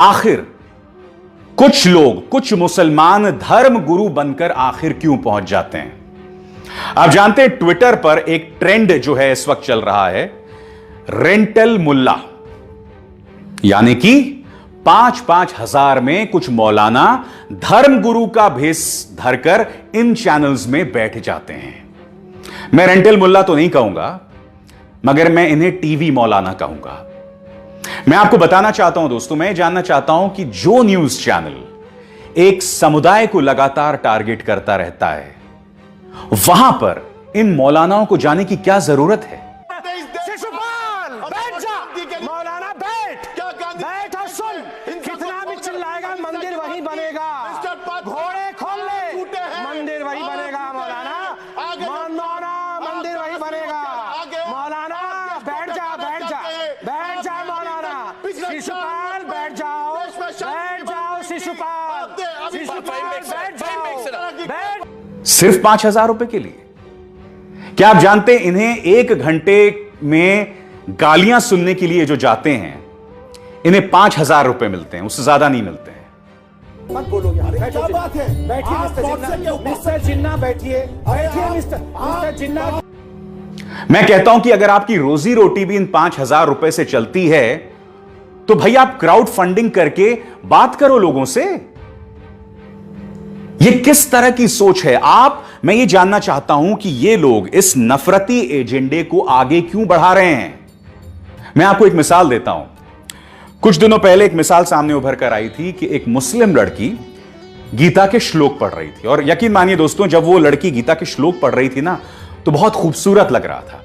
आखिर कुछ लोग, कुछ मुसलमान धर्म गुरु बनकर आखिर क्यों पहुंच जाते हैं? आप जानते हैं ट्विटर पर एक ट्रेंड जो है इस वक्त चल रहा है, रेंटल मुल्ला, यानी कि 5-5 हजार में कुछ मौलाना धर्म गुरु का भेष धरकर इन चैनल्स में बैठ जाते हैं। मैं रेंटल मुल्ला तो नहीं कहूंगा, मगर मैं इन्हें टीवी मौलाना कहूंगा। मैं आपको बताना चाहता हूं दोस्तों, मैं जानना चाहता हूं कि जो न्यूज चैनल एक समुदाय को लगातार टारगेट करता रहता है, वहां पर इन मौलानाओं को जाने की क्या जरूरत है? शिशुपाल, बैठ जा, मौलाना बैठ, बैठ और सुन, कितना भी चिल्लाएगा मंदिर वही बनेगा, घोड़े खोल ले, मंदिर वही बनेगा मौलाना, मौलाना मंदिर वही बनेगा, मौलाना बैठ जा, बैठ जा, बैठ जा मौलाना, शिशुपाल बैठ जाओ, बैठ जाओ शिशुपाल, शिशुपाल बैठ जाओ, बैठ। सिर्फ 5,000 रुपए के लिए? क्या आप जानते हैं इन्हें 1 घंटे में गालियां सुनने के लिए जो जाते हैं, इन्हें 5,000 रुपए मिलते हैं, उससे ज्यादा नहीं मिलते हैं। मत बोलो यार, क्या बात है? बैठिए मिस्टर जिन्ना, बैठिए, बैठिए मिस्टर जिन्ना। मैं कहता हूं कि अगर आपकी रोजी रोटी भी इन 5,000 रुपए से चलती है, तो भाई आप क्राउड फंडिंग करके बात करो लोगों से। ये किस तरह की सोच है मैं ये जानना चाहता हूं कि ये लोग इस नफरती एजेंडे को आगे क्यों बढ़ा रहे हैं। मैं आपको एक मिसाल देता हूं। कुछ दिनों पहले एक मिसाल सामने उभर कर आई थी कि एक मुस्लिम लड़की गीता के श्लोक पढ़ रही थी, और यकीन मानिए दोस्तों, जब वो लड़की गीता के श्लोक पढ़ रही थी ना, तो बहुत खूबसूरत लग रहा था।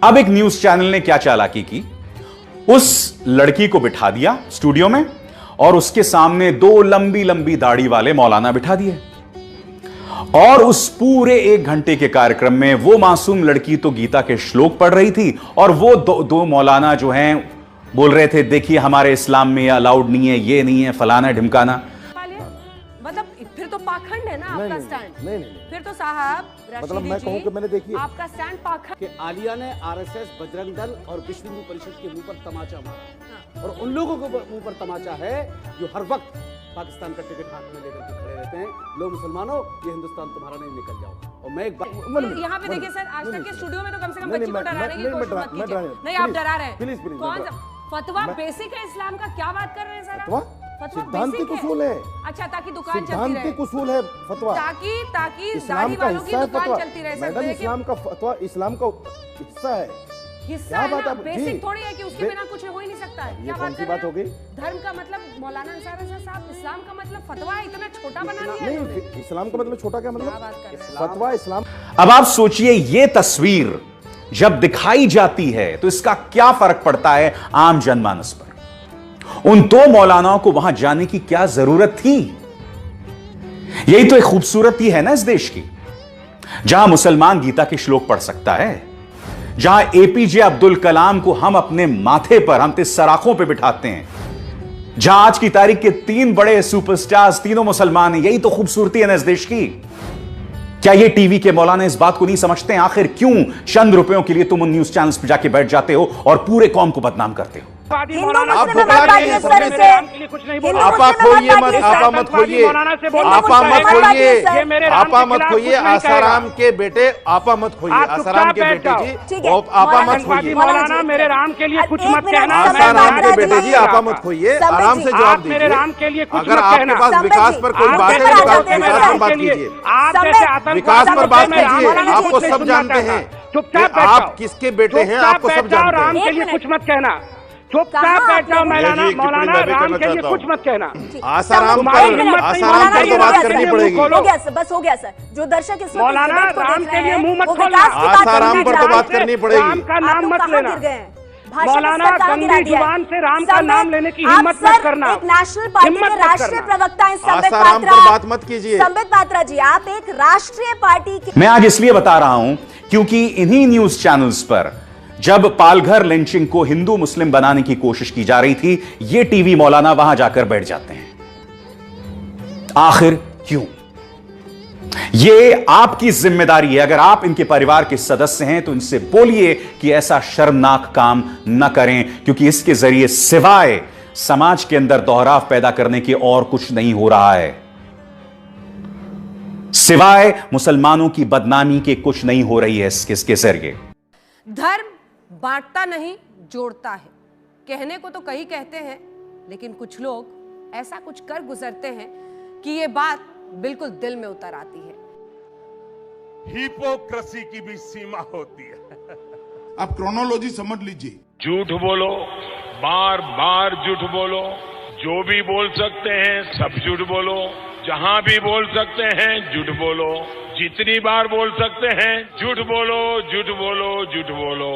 अब एक न्यूज चैनल ने क्या चालाकी की, उस लड़की को बिठा दिया स्टूडियो में और उसके सामने 2 लंबी लंबी दाढ़ी वाले मौलाना बिठा दिए, और उस पूरे 1 घंटे के कार्यक्रम में वो मासूम लड़की तो गीता के श्लोक पढ़ रही थी, और वो दो मौलाना जो हैं बोल रहे थे, देखिए हमारे इस्लाम में अलाउड नहीं है, ये नहीं है, फलाना ढिमकाना। मतलब फिर तो पाखंड है ना आपका स्टैंड। नहीं, फिर तो साहब मतलब मैं कहूं कि मैंने देखिए आपका स्टैंड पाखंड कि आलिया ने आरएसएस, बजरंग दल और विश्व हिंदू परिषद के मुंह पर तमाचा मारा, और उन लोगों को मुंह पर तमाचा है जो हर वक्त पाकिस्तान का टिकट हाथ में लेकर के खड़े रहते हैं। लो मुसलमानों, ये हिंदुस्तान तुम्हारा नहीं, निकल जाओ। और मैं एक बात यहाँ पे देखिए सर, आज तक के स्टूडियो में तो कम से कम बच्ची को डराने की कोशिश मत कीजिए। नहीं, आप डरा रहे हैं। प्लीज कौन फतवा बेसिक है इस्लाम का? क्या बात कर रहे हैं सर? सिद्धांतिक उसूल है। अच्छा, ताकि दुकान चलती रहे। सिद्धांतिक उसूल है फतवा, ताकि दाढ़ी वालों की दुकान चलती रहे। मैडम, इस्लाम का फतवा इस्लाम का हिस्सा है। हिस्सा है ना, बेसिक थोड़ी है कि उसके बिना कुछ हो ही नहीं सकता है। ये कौन सी बात हो गई? धर्म का मतलब मौलाना अंसारी साहब, इस्लाम का मतलब फतवा है, इतना छोटा बना दिया। नहीं, इस्लाम का मतलब छोटा क्या मतलब? फतवा इस्लाम। अब आप सोचिए, ये तस्वीर जब दिखाई जाती है तो इसका क्या फर्क पड़ता है आम जनमानस पर। उन 2 मौलानाओं को वहां जाने की क्या जरूरत थी? यही तो एक खूबसूरती है ना इस देश की, जहां मुसलमान गीता के श्लोक पढ़ सकता है, जहां एपीजे अब्दुल कलाम को हम अपने माथे पर, हम सराखों पे बिठाते हैं, जहां आज की तारीख के 3 बड़े सुपरस्टार्स तीनों मुसलमान हैं। यही तो खूबसूरती है ना इस देश की। क्या ये टीवी के मौलाना इस बात को नहीं समझते हैं? आखिर क्यों चंद रुपयों के लिए तुम उन न्यूज चैनल्स पर जाके बैठ जाते हो और पूरे कौम को बदनाम करते हो? आप खोइए मत, आपा मत खोइए, आपा मत खोइए, आसाराम के बेटे आपा मत खोइए, आसाराम के बेटे जी आपा मत खोइए, मौलाना मेरे राम के लिए कुछ मत कहना। आसाराम के बेटे जी आपा मत खोइए, आराम से जवाब दीजिए। मेरे राम के लिए कुछ अगर आपके पास विकास पर कोई बात है, विकास पर बात कीजिए, विकास पर बात कीजिए। आपको सब जानते हैं कि आप किसके बेटे हैं, आपको सब जानते हैं। राम के लिए कुछ मत कहना, चुपचाप बैठ जाओ। मौलाना राम के लिए कुछ मत कहना। आसाराम पर तो बात करनी पड़ेगी। हो गया सर, बस हो गया सर। जो दर्शक इस वक्त मौलाना राम के लिए मुंह मत खोलना। आसाराम पर तो बात करनी पड़ेगी। राम का नाम मत लेना। भाषा मौलाना गंदी जुबान से राम का नाम लेने की हिम्मत मत करना। एक नेशनल पार्टी के राष्ट्रीय प्रवक्ता हैं संबित आसाराम पात्रा, पर बात मत कीजिए। संबित पात्रा जी, आप एक राष्ट्रीय पार्टी के। मैं आज इसलिए बता रहा हूं क्योंकि इन्हीं न्यूज चैनल्स पर जब पालघर लिंचिंग को हिंदू मुस्लिम बनाने की कोशिश की जा रही थी, ये टीवी मौलाना वहां जाकर बैठ जाते हैं। आखिर क्यों? ये आपकी जिम्मेदारी है। अगर आप इनके परिवार के सदस्य हैं तो इनसे बोलिए कि ऐसा शर्मनाक काम न करें, क्योंकि इसके जरिए सिवाय समाज के अंदर दोहराव पैदा करने के और कुछ नहीं हो रहा है। सिवाय मुसलमानों की बदनामी के कुछ नहीं हो रही है इसके जरिए। धर्म बांटता नहीं, जोड़ता है। कहने को तो कई कहते हैं, लेकिन कुछ लोग ऐसा कुछ कर गुजरते हैं कि ये बात बिल्कुल दिल में उतर आती है। हिपोक्रेसी की भी सीमा होती है। आप क्रोनोलॉजी समझ लीजिए। झूठ बोलो, बार बार झूठ बोलो, जो भी बोल सकते हैं सब झूठ बोलो, जहां भी बोल सकते हैं झूठ बोलो, जितनी बार बोल सकते हैं झूठ बोलो, झूठ बोलो, झूठ बोलो।